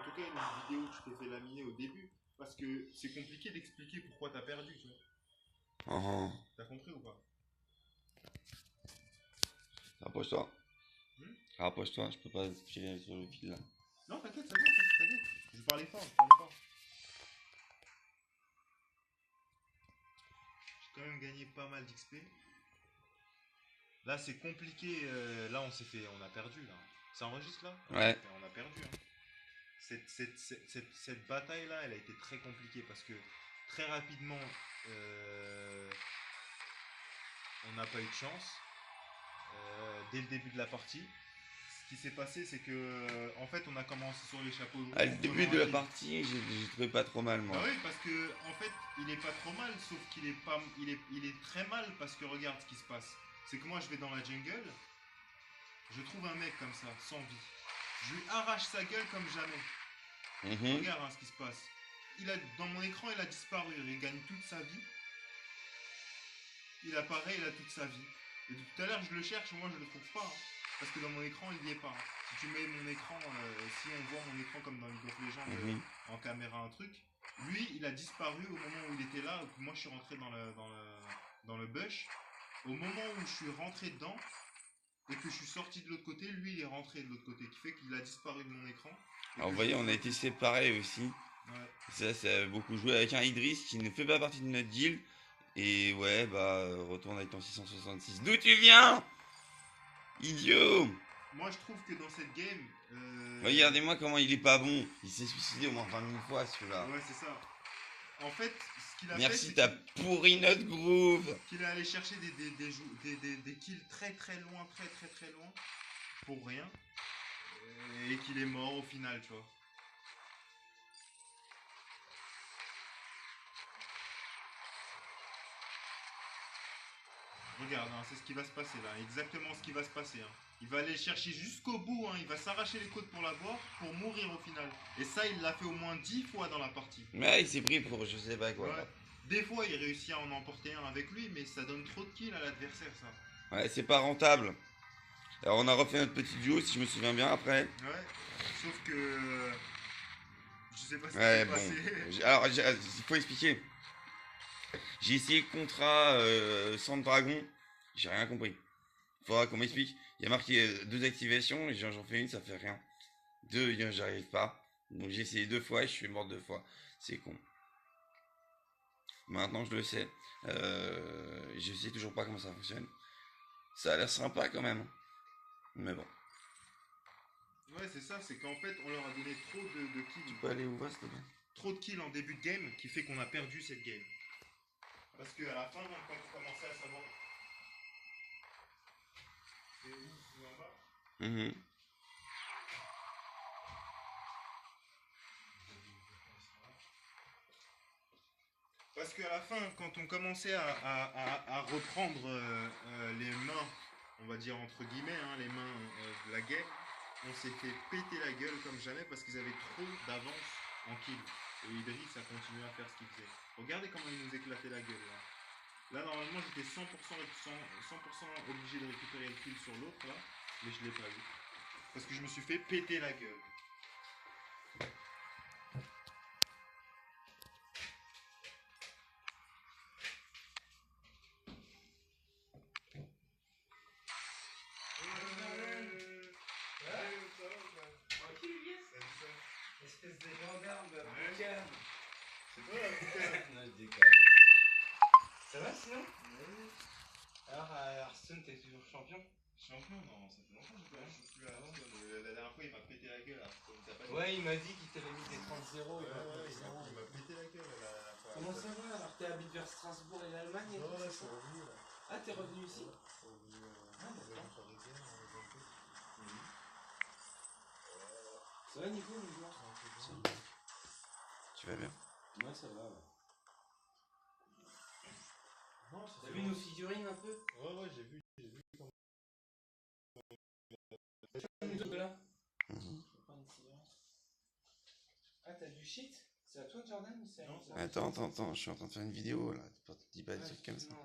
tout cas une vidéo que je t'ai fait laminer au début. Parce que c'est compliqué d'expliquer pourquoi t'as perdu, tu vois. T'as compris ou pas? Rapproche-toi. Rapproche-toi, je peux pas tirer sur le fil là. Non, t'inquiète. Je parlais fort. J'ai quand même gagné pas mal d'XP. Là, c'est compliqué. Là, on a perdu là. Ça enregistre là? Ouais. On a perdu. Hein. Cette bataille-là, elle a été très compliquée parce que très rapidement, on n'a pas eu de chance dès le début de la partie. Ce qui s'est passé, c'est que en fait, on a commencé sur les chapeaux de roue. Le début de la partie, j'ai trouvé pas trop mal moi. Bah oui, parce que en fait, il est pas trop mal, sauf qu'il est pas, il est très mal parce que regarde ce qui se passe. C'est que moi, je vais dans la jungle, je trouve un mec comme ça, sans vie. Je lui arrache sa gueule comme jamais. Regarde hein, ce qui se passe. Dans mon écran, il a disparu. Il gagne toute sa vie. Il apparaît, il a toute sa vie. Et tout à l'heure, je le cherche, moi, je le trouve pas. Hein, parce que dans mon écran, il n'y est pas. Hein. Si tu mets mon écran, si on voit mon écran comme dans League of Legends en caméra, un truc, lui, il a disparu au moment où il était là. Moi, je suis rentré dans le bush. Au moment où je suis rentré dedans, et que je suis sorti de l'autre côté, lui il est rentré de l'autre côté, qui fait qu'il a disparu de mon écran. Alors vous voyez, on a été séparés aussi. Ouais. Ça a beaucoup joué avec un Idriss qui ne fait pas partie de notre guild. Et ouais, bah, retourne avec ton 666. D'où tu viens, idiot? Moi je trouve que dans cette game... Regardez-moi comment il est pas bon. Il s'est suicidé au moins 20 000 fois celui-là. Ouais, c'est ça. En fait, ce qu'il a Merci, fait, t'as pourri notre groove. qu'il est allé chercher des kills très loin, très loin, pour rien, et qu'il est mort au final, tu vois. Regarde, hein, c'est ce qui va se passer là, exactement ce qui va se passer. Hein. Il va aller chercher jusqu'au bout, hein, il va s'arracher les côtes pour l'avoir, pour mourir au final. Et ça, il l'a fait au moins 10 fois dans la partie. Mais il s'est pris pour je sais pas quoi. Ouais. Des fois, il réussit à en emporter un avec lui, mais ça donne trop de kills à l'adversaire, ça. Ouais, c'est pas rentable. Alors on a refait notre petit duo, si je me souviens bien, après. Ouais, sauf que... Je sais pas ce qui Ouais, s'est bon. passé. Alors, il faut expliquer. J'ai essayé Contra sans dragon, j'ai rien compris. Faudra qu'on m'explique. Il y a marqué 2 activations, et j'en fais une, ça fait rien. 2, j'arrive pas. Donc j'ai essayé 2 fois et je suis mort 2 fois. C'est con. Maintenant je le sais. Je sais toujours pas comment ça fonctionne. Ça a l'air sympa quand même. Mais bon. Ouais, c'est ça, c'est qu'en fait, on leur a donné trop de kills. Tu peux aller où va, s'il te plaît? Trop de kills en début de game qui fait qu'on a perdu cette game. Parce qu'à la fin, quand on commençait à savoir. C'est où en bas? Parce qu'à la fin, quand on commençait à reprendre les mains, on va dire entre guillemets, hein, les mains de la game, on s'est fait péter la gueule comme jamais parce qu'ils avaient trop d'avance en kill. Et Idriss a continué à faire ce qu'il faisait. Regardez comment il nous éclatait la gueule là. Là, normalement, j'étais 100% obligé de récupérer le kill sur l'autre là, mais je l'ai pas eu. Parce que je me suis fait péter la gueule. Espèce de gendarme, boucane. C'est toi la boucane. Non, je déconne. Ça va sinon? Oui. Alors, Hearthstone, t'es toujours champion? Champion, non, ça fait longtemps que je suis plus à Hearthstone. La dernière fois, il m'a pété la gueule. Ouais, il m'a dit qu'il t'avait mis des 30-0. Il m'a pété la gueule la dernière fois. Comment ça va? Alors, t'es habité vers Strasbourg et l'Allemagne? Ouais, je suis revenu là. Ah, t'es revenu ici? Je suis revenu parisien, Ça va, Nico, Tu vas bien? Ouais, ça va, ouais. T'as vu nos figurines un peu? Ouais, j'ai vu. Là. Je vais prendre une cigarette. Ah, t'as du shit? C'est à toi, Jordan, ou c'est à Attends, je suis en train de faire une vidéo là. Dis pas des trucs comme ça.